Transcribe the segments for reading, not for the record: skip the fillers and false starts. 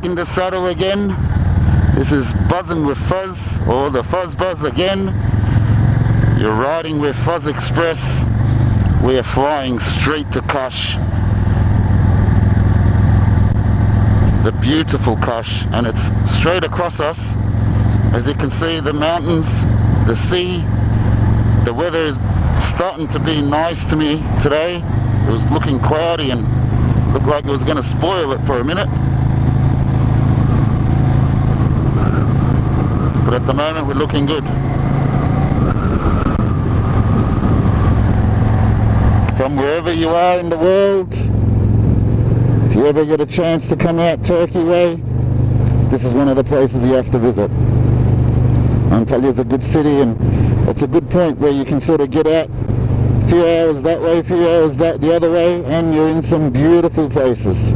in the saddle again. This is Buzzing with Fuzz, or the Fuzzbuzz again. You're riding with Fuzz Express. We are flying straight to Kash. The beautiful Kash, and it's straight across us. As you can see, the mountains, the sea. The weather is starting to be nice to me today. It was looking cloudy and looked like it was going to spoil it for a minute. But at the moment we're looking good. From wherever you are in the world, if you ever get a chance to come out Turkey way, this is one of the places you have to visit. Antalya is a good city, and it's a good point where you can sort of get out a few hours that way, a few hours the other way, and you're in some beautiful places.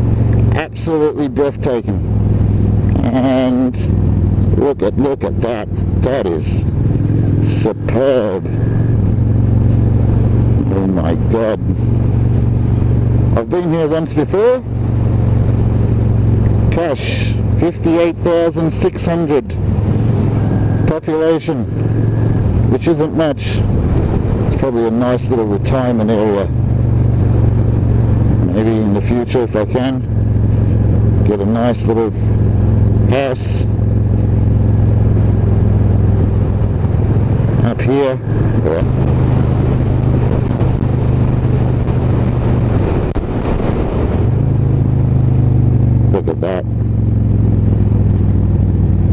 Absolutely breathtaking. And look at that. That is superb. Oh my God. I've been here once before. Kash, 58,600 population, which isn't much. It's probably a nice little retirement area. Maybe in the future, if I can, get a nice little house up here. Yeah. Look at that.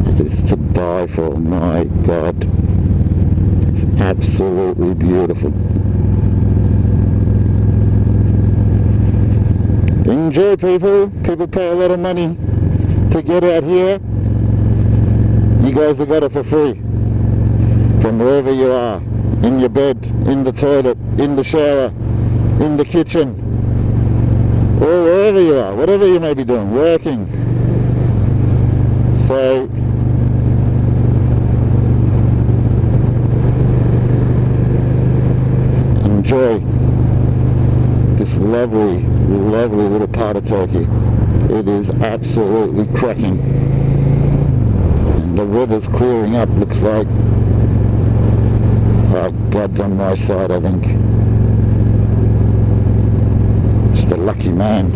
It is to die for. My God. It's absolutely beautiful. Enjoy, people. People pay a lot of money to get out here. You guys have got it for free. From wherever you are. In your bed, in the toilet, in the shower, in the kitchen, or wherever you are, whatever you may be doing, working. So enjoy this lovely, lovely little part of Turkey. It is absolutely cracking. And the weather's clearing up, looks like. Oh, God's on my side, I think. Just a lucky man.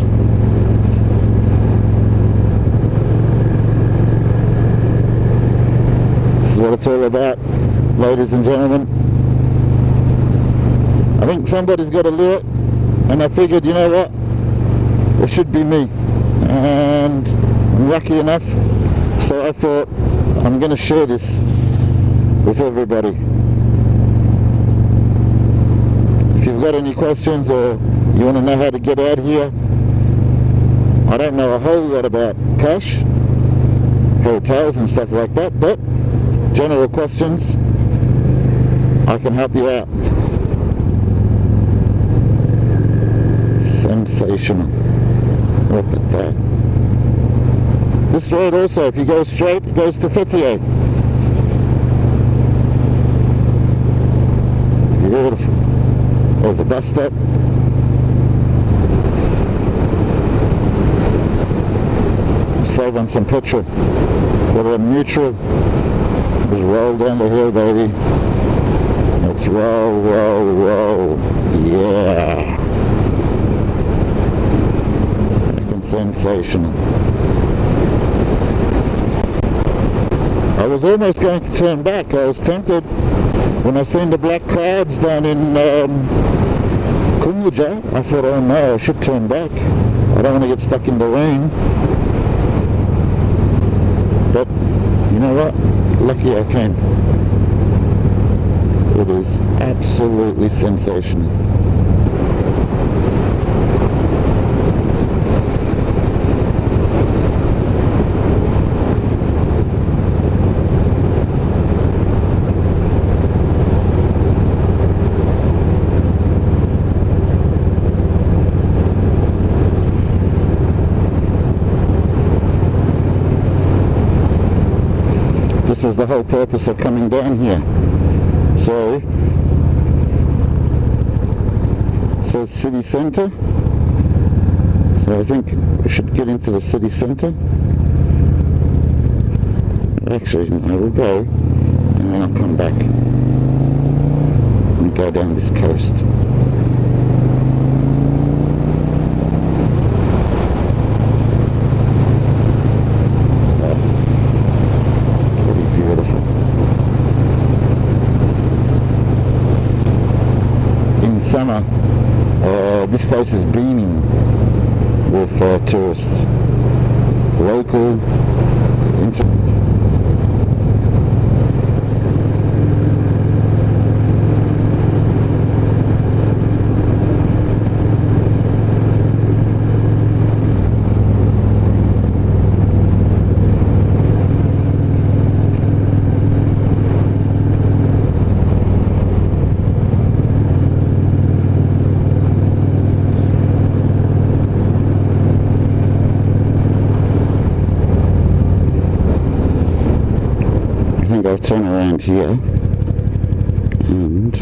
This is what it's all about, ladies and gentlemen. I think somebody's got to do it, and I figured, you know what, it should be me. And I'm lucky enough, so I thought I'm going to share this with everybody. If you've got any questions or you want to know how to get out here, I don't know a whole lot about Kash, hotels and stuff like that, but general questions, I can help you out. Sensational. Look at that. This road also, if you go straight, it goes to Fethiye. Beautiful. There's a bus stop. Save on some petrol. Got it on neutral. Just roll down the hill, baby. Let's roll, roll, roll. Yeah. Freaking sensational. I was almost going to turn back. I was tempted when I seen the black clouds down in Kumluca. I thought, oh no, I should turn back. I don't want to get stuck in the rain. But you know what? Lucky I came. It is absolutely sensational. This was the whole purpose of coming down here. So, it says city centre. So I think we should get into the city centre. Actually, I will go and then I'll come back and go down this coast. Summer, this place is beaming with tourists, local, I think I'll turn around here and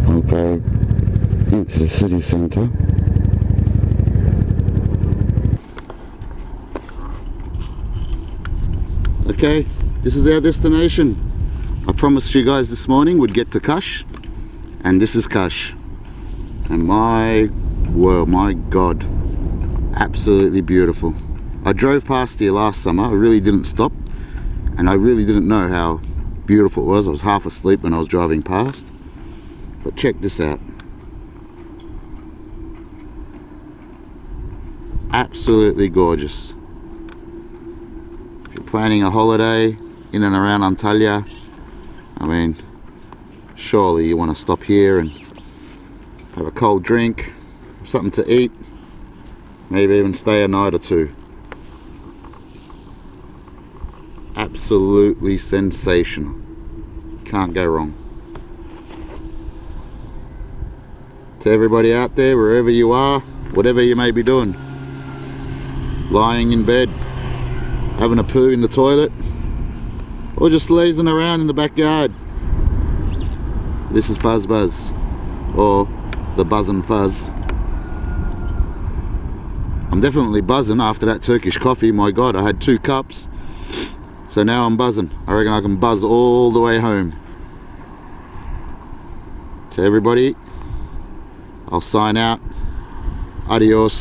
I'll go into the city centre. Okay, this is our destination. I promised you guys this morning we'd get to Kash, and this is Kash. And my world, my God, absolutely beautiful. I drove past here last summer. I really didn't stop, and I really didn't know how beautiful it was. I was half asleep when I was driving past. But check this out. Absolutely gorgeous. If you're planning a holiday in and around Antalya, I mean, surely you want to stop here and have a cold drink, something to eat, maybe even stay a night or two. Absolutely sensational. Can't go wrong. To everybody out there, wherever you are, whatever you may be doing, lying in bed, having a poo in the toilet, or just lazing around in the backyard, this is Fuzzbuzz, or the Buzz and Fuzz. I'm definitely buzzing after that Turkish coffee. My God, I had 2 cups. So now I'm buzzing. I reckon I can buzz all the way home. To everybody, I'll sign out. Adios.